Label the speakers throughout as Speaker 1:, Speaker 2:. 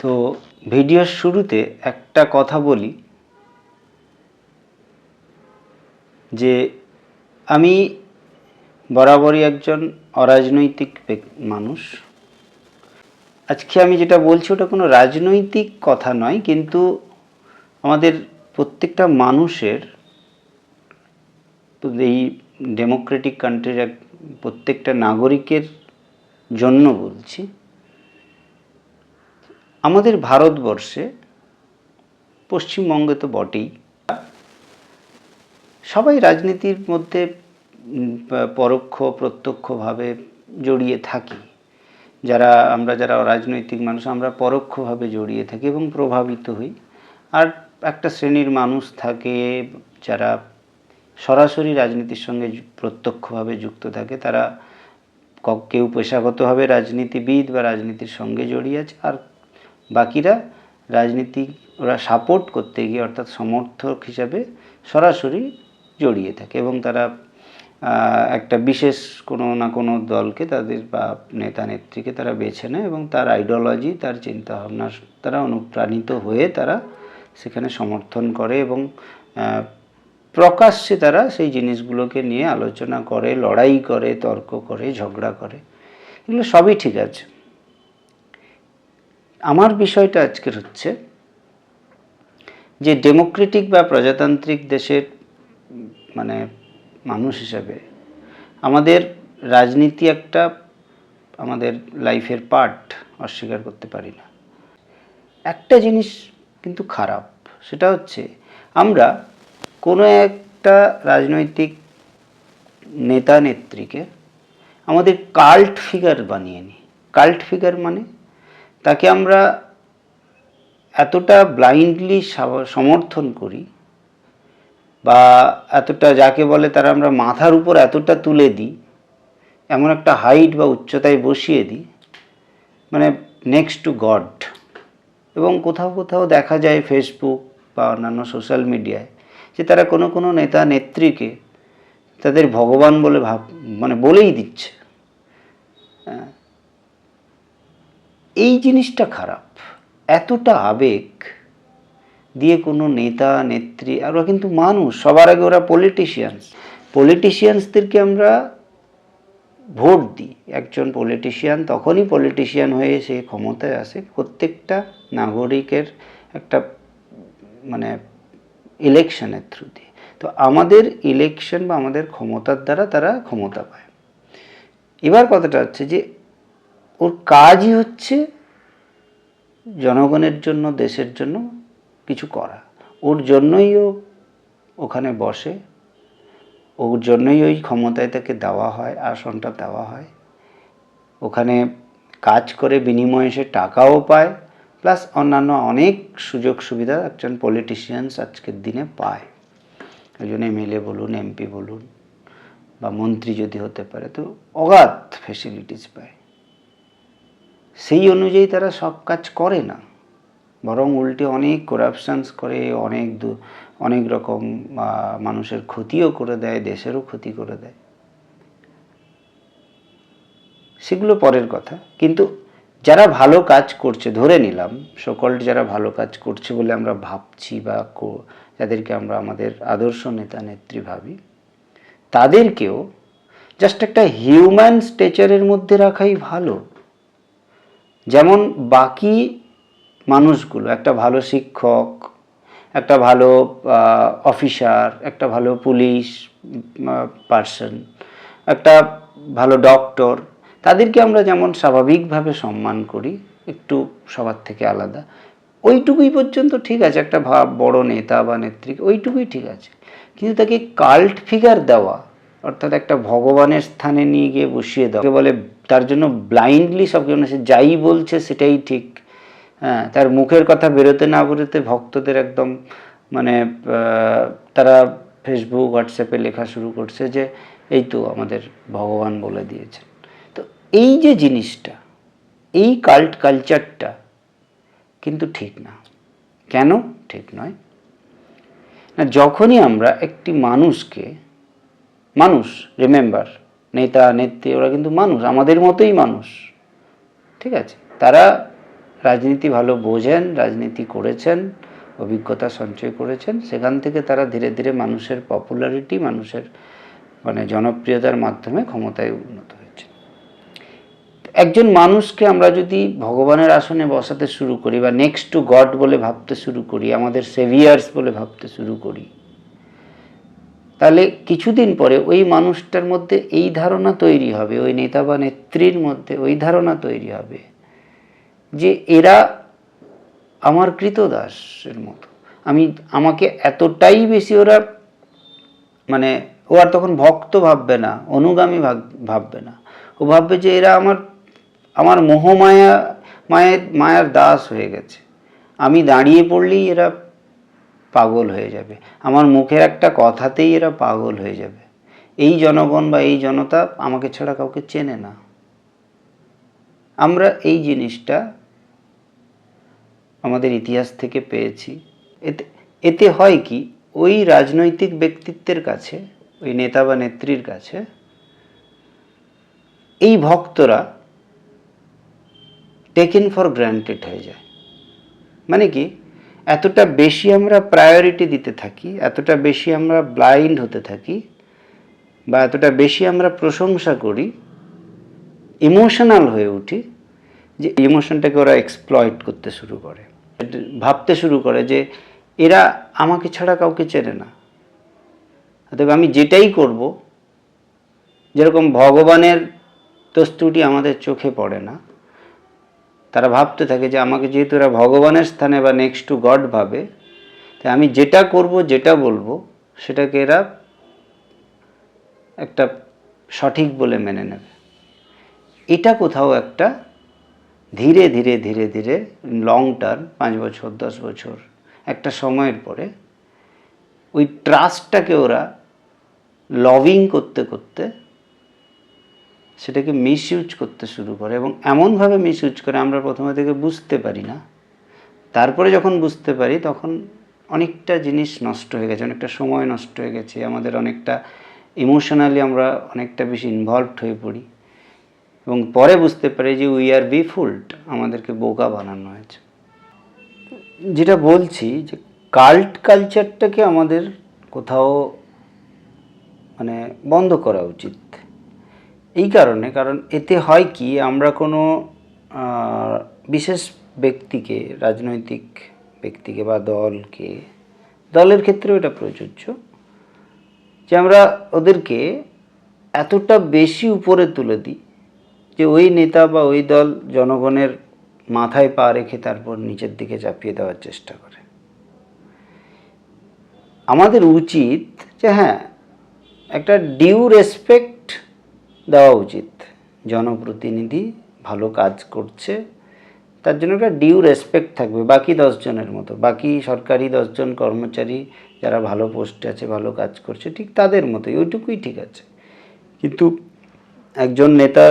Speaker 1: তো ভিডিওর শুরুতে একটা কথা বলি যে আমি বরাবরই একজন অরাজনৈতিক মানুষ। আজকে আমি যেটা বলছি ওটা কোনো রাজনৈতিক কথা নয়, কিন্তু আমাদের প্রত্যেকটা মানুষের, এই ডেমোক্রেটিক কান্ট্রির প্রত্যেকটা নাগরিকের জন্য বলছি। আমাদের ভারতবর্ষে, পশ্চিমবঙ্গে তো বটেই, সবাই রাজনীতির মধ্যে পরোক্ষ প্রত্যক্ষভাবে জড়িয়ে থাকি। যারা রাজনৈতিক মানুষ, আমরা পরোক্ষভাবে জড়িয়ে থাকি এবং প্রভাবিত হই। আর একটা শ্রেণীর মানুষ থাকে যারা সরাসরি রাজনীতির সঙ্গে প্রত্যক্ষভাবে যুক্ত থাকে। তারা কেউ পেশাগতভাবে রাজনীতিবিদ বা রাজনীতির সঙ্গে জড়িয়ে আছে, আর বাকিরা রাজনীতি ওরা সাপোর্ট করতে গিয়ে, অর্থাৎ সমর্থক হিসাবে সরাসরি জড়িয়ে থাকে এবং তারা একটা বিশেষ কোনো না কোনো দলকে, তাদের বা নেতা নেত্রীকে তারা বেছে নেয় এবং তার আইডিওলজি, তার চিন্তাভাবনার তারা অনুপ্রাণিত হয়ে তারা সেখানে সমর্থন করে এবং প্রকাশ্যে তারা সেই জিনিসগুলোকে নিয়ে আলোচনা করে, লড়াই করে, তর্ক করে, ঝগড়া করে। এগুলো সবই ঠিক আছে। আমার বিষয়টা আজকের হচ্ছে যে ডেমোক্রেটিক বা প্রজাতান্ত্রিক দেশের মানে মানুষ হিসাবে আমাদের রাজনীতি একটা আমাদের লাইফের পার্ট, অস্বীকার করতে পারি না। একটা জিনিস কিন্তু খারাপ, সেটা হচ্ছে আমরা কোনো একটা রাজনৈতিক নেতা নেত্রীকে আমাদের কাল্ট ফিগার বানিয়ে নিই। কাল্ট ফিগার মানে তাকে আমরা এতটা ব্লাইন্ডলি সমর্থন করি বা এতটা, যাকে বলে তারা, আমরা মাথার উপর এতটা তুলে দিই, এমন একটা হাইট বা উচ্চতায় বসিয়ে দিই, মানে নেক্সট টু গড। এবং কোথাও কোথাও দেখা যায় ফেসবুক বা অন্যান্য সোশ্যাল মিডিয়ায় যে তারা কোনো কোনো নেতা নেত্রীকে তাদের ভগবান বলে বলেই দিচ্ছে। এই জিনিসটা খারাপ। এতটা আবেগ দিয়ে কোনো নেতা নেত্রী, আর ওরা কিন্তু মানুষ, সবার আগে ওরা পলিটিশিয়ানসদেরকে আমরা ভোট দিই। একজন পলিটিশিয়ান তখনই পলিটিশিয়ান হয়ে সে ক্ষমতায় আসে প্রত্যেকটা নাগরিকের একটা ইলেকশনের থ্রু দিয়ে। তো আমাদের ইলেকশন বা আমাদের ক্ষমতার দ্বারা তারা ক্ষমতা পায়। এবার কথাটা হচ্ছে যে ওর কাজই হচ্ছে জনগণের জন্য, দেশের জন্য কিছু করা। ওর জন্যই ও ওখানে বসে, ওর জন্যই ওই ক্ষমতায় তাকে দেওয়া হয়, আসনটা দেওয়া হয়। ওখানে কাজ করে বিনিময়ে সে টাকাও পায়, প্লাস অন্যান্য অনেক সুযোগ সুবিধা একজন পলিটিশিয়ানস আজকের দিনে পায়। একজন এমএলএ বলুন, এমপি বলুন বা মন্ত্রী যদি হতে পারে, তো অগাধ ফেসিলিটিস পায়। সেই অনুযায়ী তারা সব কাজ করে না, বরং উল্টে অনেক করাপশানস করে, অনেক রকম মানুষের ক্ষতিও করে দেয়, দেশেরও ক্ষতি করে দেয়। সেগুলো পরের কথা। কিন্তু যারা ভালো কাজ করছে, ধরে নিলাম সকল যারা ভালো কাজ করছে বলে আমরা ভাবছি বা যাদেরকে আমরা আমাদের আদর্শ নেতা নেত্রী ভাবি, তাদেরকেও জাস্ট একটা হিউম্যান স্টেচারের মধ্যে রাখাই ভালো। যেমন বাকি মানুষগুলো, একটা ভালো শিক্ষক, একটা ভালো অফিসার, একটা ভালো পুলিশ পার্সন, একটা ভালো ডক্টর, তাদেরকে আমরা যেমন স্বাভাবিকভাবে সম্মান করি, একটু সবার থেকে আলাদা, ওইটুকুই পর্যন্ত ঠিক আছে। একটা বড় নেতা বা নেত্রী, ওইটুকুই ঠিক আছে। কিন্তু তাকে কাল্ট ফিগার দেওয়া, অর্থাৎ একটা ভগবানের স্থানে নিয়ে গিয়ে বসিয়ে দেওয়া, বলে তার জন্য ব্লাইন্ডলি সব কিছু, সে যাই বলছে সেটাই ঠিক। হ্যাঁ, তার মুখের কথা বেরোতে না বেরোতে ভক্তদের একদম তারা ফেসবুক, হোয়াটসঅ্যাপে লেখা শুরু করছে যে এই তো আমাদের ভগবান বলে দিয়েছেন। তো এই যে জিনিসটা, এই কালচারটা কিন্তু ঠিক না। কেন ঠিক নয়? না, যখনই আমরা একটি মানুষকে, মানুষ, রিমেম্বার, নেতা নেত্রী ওরা কিন্তু মানুষ, আমাদের মতোই মানুষ, ঠিক আছে? তারা রাজনীতি ভালো বোঝেন, রাজনীতি করেছেন, অভিজ্ঞতা সঞ্চয় করেছেন, সেখান থেকে তারা ধীরে ধীরে মানুষের পপুলারিটি, মানুষের মানে জনপ্রিয়তার মাধ্যমে ক্ষমতায় উন্নত হয়েছে। একজন মানুষকে আমরা যদি ভগবানের আসনে বসাতে শুরু করি বা নেক্সট টু গড বলে ভাবতে শুরু করি, আমাদের সেভিয়ার্স বলে ভাবতে শুরু করি, তাহলে কিছুদিন পরে ওই মানুষটার মধ্যে এই ধারণা তৈরি হবে, ওই নেতা বা নেত্রীর মধ্যে ওই ধারণা তৈরি হবে যে এরা আমার কৃতদাসের মতো, আমাকে এতটাই বেশি ওরা মানে ও আর তখন ভক্ত ভাববে না, অনুগামী ভাববে না, ও ভাববে যে এরা আমার মায়ার দাস হয়ে গেছে, আমি দাঁড়িয়ে পড়লেই এরা পাগল হয়ে যাবে, আমার মুখের একটা কথাতেই এরা পাগল হয়ে যাবে, এই জনগণ বা এই জনতা আমাকে ছাড়া কাউকে চেনে না। আমরা এই জিনিসটা আমাদের ইতিহাস থেকে পেয়েছি। এতে হয় কি, ওই রাজনৈতিক ব্যক্তিত্বের কাছে, ওই নেতা বা নেত্রীর কাছে এই ভক্তরা টেকেন ফর গ্রান্টেড হয়ে যায়। মানে কি, এতটা বেশি আমরা প্রায়োরিটি দিতে থাকি, এতটা বেশি আমরা ব্লাইন্ড হতে থাকি, বা এতটা বেশি আমরা প্রশংসা করি, ইমোশনাল হয়ে উঠি, যে ইমোশনটাকে ওরা এক্সপ্লয়েট করতে শুরু করে, ভাবতে শুরু করে যে এরা আমাকে ছাড়া কাউকে চেনে না, তবে আমি যেটাই করব, যেরকম ভগবানের দোষ-ত্রুটি আমাদের চোখে পড়ে না, তারা ভাবতে থাকে যে আমাকে যেহেতু এরা ভগবানের স্থানে বা নেক্সট টু গড ভাবে, তাই আমি যেটা করব, যেটা বলবো, সেটাকে এরা একটা সঠিক বলে মেনে নেবে। এটা কোথাও একটা ধীরে ধীরে ধীরে ধীরে লং টার্ম, 5 বছর 10 বছর একটা সময়ের পরে ওই ট্রাস্টটাকে ওরা লভিং করতে করতে সেটাকে মিসইউজ করতে শুরু করে, এবং এমনভাবে মিসইউজ করে আমরা প্রথমে থেকে বুঝতে পারি না। তারপরে যখন বুঝতে পারি তখন অনেকটা জিনিস নষ্ট হয়ে গেছে, অনেকটা সময় নষ্ট হয়ে গেছে, আমাদের অনেকটা ইমোশনালি আমরা অনেকটা বেশি ইনভলভড হয়ে পড়ি, এবং পরে বুঝতে পারি যে উই আর বিফুলড, আমাদেরকে বোকা বানানো হয়েছে। যেটা বলছি যে কাল্ট কালচারটাকে আমাদের কোথাও মানে বন্ধ করা উচিত, এই কারণ এতে হয় কি, আমরা কোনো বিশেষ ব্যক্তিকে, রাজনৈতিক ব্যক্তিকে বা দলের ক্ষেত্রেও এটা প্রযোজ্য, যে আমরা ওদেরকে এতটা বেশি উপরে তুলে দিই যে ওই নেতা বা ওই দল জনগণের মাথায় পা রেখে তারপর নিচের দিকে চাপিয়ে দেওয়ার চেষ্টা করে। আমাদের উচিত যে হ্যাঁ, একটা ডিউ রেসপেক্ট দেওয়া উচিত, জনপ্রতিনিধি ভালো কাজ করছে তার জন্য একটা ডিউ রেসপেক্ট থাকবে, বাকি 10 জনের মতো, বাকি সরকারি 10 জন কর্মচারী যারা ভালো পোস্টে আছে, ভালো কাজ করছে, ঠিক তাদের মতোই, ওইটুকুই ঠিক আছে। কিন্তু একজন নেতা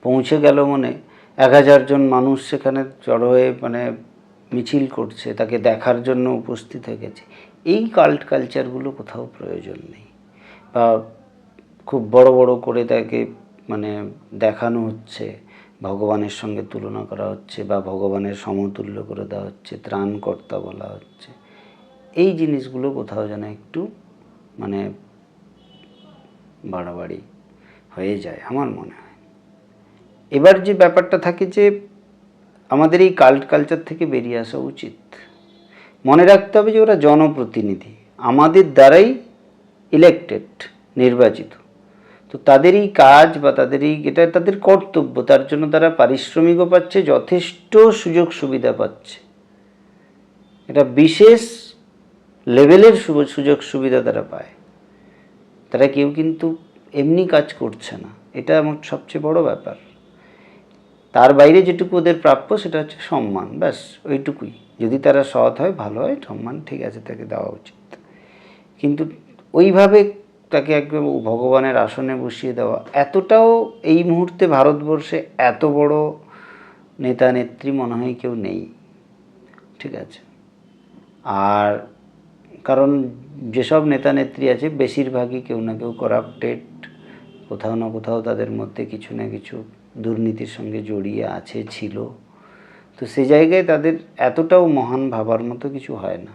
Speaker 1: পৌঁছে গেল মানে 1000 জন মানুষ সেখানে জড়ো হয়ে মানে মিছিল করছে, তাকে দেখার জন্য উপস্থিত হয়ে গেছে, এই কাল্ট কালচারগুলো কোথাও প্রয়োজন নেই। বা খুব বড় বড় করে তাকে মানে দেখানো হচ্ছে, ভগবানের সঙ্গে তুলনা করা হচ্ছে, বা ভগবানের সমতুল্য করে দেওয়া হচ্ছে, ত্রাণকর্তা বলা হচ্ছে, এই জিনিসগুলো কোথাও যেন একটু মানে বাড়াবাড়ি হয়ে যায় আমার মনে হয়। এবার যে ব্যাপারটা থাকে যে আমাদের এই কাল্ট কালচার থেকে বেরিয়ে আসা উচিত। মনে রাখতে হবে যে ওরা জনপ্রতিনিধি, আমাদের দ্বারাই ইলেক্টেড, নির্বাচিত, তো তাদের এই কাজ বা এটা তাদের কর্তব্য, তার জন্য তারা পারিশ্রমিকও পাচ্ছে, যথেষ্ট সুযোগ সুবিধা পাচ্ছে, এটা বিশেষ লেভেলের সুযোগ সুবিধা তারা পায়। তারা কেউ কিন্তু এমনি কাজ করছে না, এটা আমার সবচেয়ে বড় ব্যাপার। তার বাইরে যেটুকু ওদের প্রাপ্য সেটা হচ্ছে সম্মান, ব্যাস ওইটুকুই। যদি তারা সৎ হয়, ভালো হয়, সম্মান ঠিক আছে, তাকে দেওয়া উচিত। কিন্তু ওইভাবে তাকে একদম ভগবানের আসনে বসিয়ে দেওয়া, এতটাও এই মুহূর্তে ভারতবর্ষে এত বড় নেতা নেত্রী মনে হয় কেউ নেই, ঠিক আছে। আর কারণ যেসব নেতা নেত্রী আছে বেশিরভাগই কেউ না কেউ করাপ্টেড, কোথাও না কোথাও তাদের মধ্যে কিছু না কিছু দুর্নীতির সঙ্গে জড়িয়ে আছে, ছিল, তো সেই জায়গায় তাদের এতটাও মহান ভাবার মতো কিছু হয় না,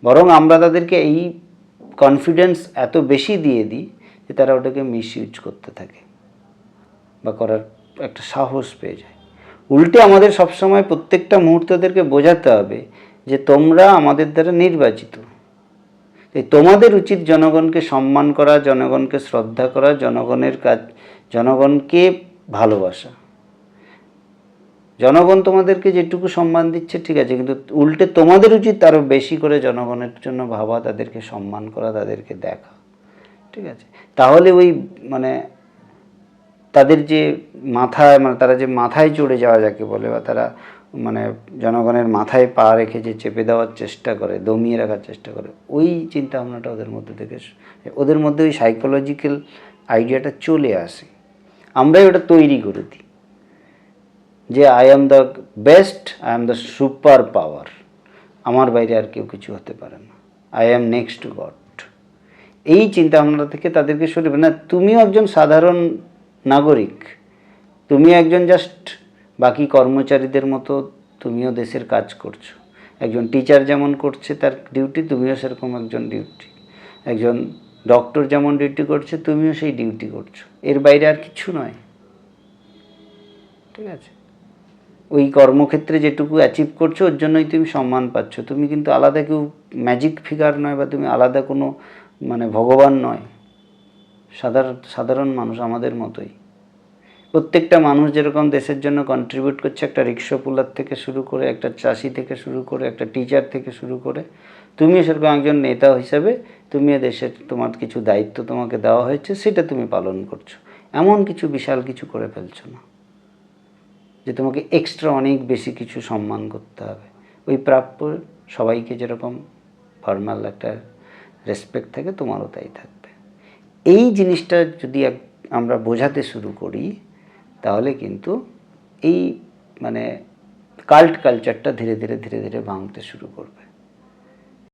Speaker 1: বরং আমরা তাদেরকে এই কনফিডেন্স এত বেশি দিয়ে দিই যে তারা ওটাকে মিসইউজ করতে থাকে বা করার একটা সাহস পেয়ে যায়। উল্টে আমাদের সবসময় প্রত্যেকটা মুহূর্তে ওদেরকে বোঝাতে হবে যে তোমরা আমাদের দ্বারা নির্বাচিত, তাই তোমাদের উচিত জনগণকে সম্মান করা, জনগণকে শ্রদ্ধা করা, জনগণের কাজ, জনগণকে ভালোবাসা। জনগণ তোমাদেরকে যেটুকু সম্মান দিচ্ছে ঠিক আছে, কিন্তু উল্টে তোমাদের উচিত আরও বেশি করে জনগণের জন্য ভাবা, তাদেরকে সম্মান করা, তাদেরকে দেখা, ঠিক আছে? তাহলে ওই মানে তাদের যে মাথায় মানে তারা যে মাথায় চড়ে যাওয়া যাকে বলে, বা তারা মানে জনগণের মাথায় পা রেখে যে চেপে দেওয়ার চেষ্টা করে, দমিয়ে রাখার চেষ্টা করে, ওই চিন্তা ভাবনাটা ওদের মধ্যে থেকে, ওদের মধ্যে ওই সাইকোলজিক্যাল আইডিয়াটা চলে আসে। আমরাই ওটা তৈরি করে দিই যে I am the best, I am the super power, আমার বাইরে আর কেউ কিছু হতে পারে না, I am next two god. এই চিন্তা ভাবনা থেকে তাদেরকে সরিয়ে না, তুমিও একজন সাধারণ নাগরিক, তুমি একজন জাস্ট বাকি কর্মচারীদের মতো তুমিও দেশের কাজ করছো। একজন টিচার যেমন করছে তার ডিউটি, তুমিও সেরকম একজন ডিউটি, একজন ডক্টর যেমন ডিউটি করছে তুমিও সেই ডিউটি করছো, এর বাইরে আর কিছু নয়, ঠিক আছে? ওই কর্মক্ষেত্রে যেটুকু অ্যাচিভ করছো ওর জন্যই তুমি সম্মান পাচ্ছ, তুমি কিন্তু আলাদা কেউ ম্যাজিক ফিগার নয়, বা তুমি আলাদা কোনো মানে ভগবান নয়, সাধারণ মানুষ আমাদের মতোই। প্রত্যেকটা মানুষ যেরকম দেশের জন্য কন্ট্রিবিউট করছে, একটা রিক্সা পুলার থেকে শুরু করে, একটা চাষি থেকে শুরু করে, একটা টিচার থেকে শুরু করে, তুমিও সেরকম একজন নেতা হিসাবে তুমিও দেশের তোমার কিছু দায়িত্ব তোমাকে দেওয়া হয়েছে, সেটা তুমি পালন করছো। এমন কিছু বিশাল কিছু করে ফেলছো না যে তোমাকে এক্সট্রা অনেক বেশি কিছু সম্মান করতে হবে। ওই প্রাপ্য সবাইকে যেরকম ফর্মাল একটা রেসপেক্ট থাকে, তোমারও তাই থাকবে। এই জিনিসটা যদি আমরা বোঝাতে শুরু করি, তাহলে কিন্তু এই মানে কাল্ট কালচারটা ধীরে ধীরে ভাঙতে শুরু করবে।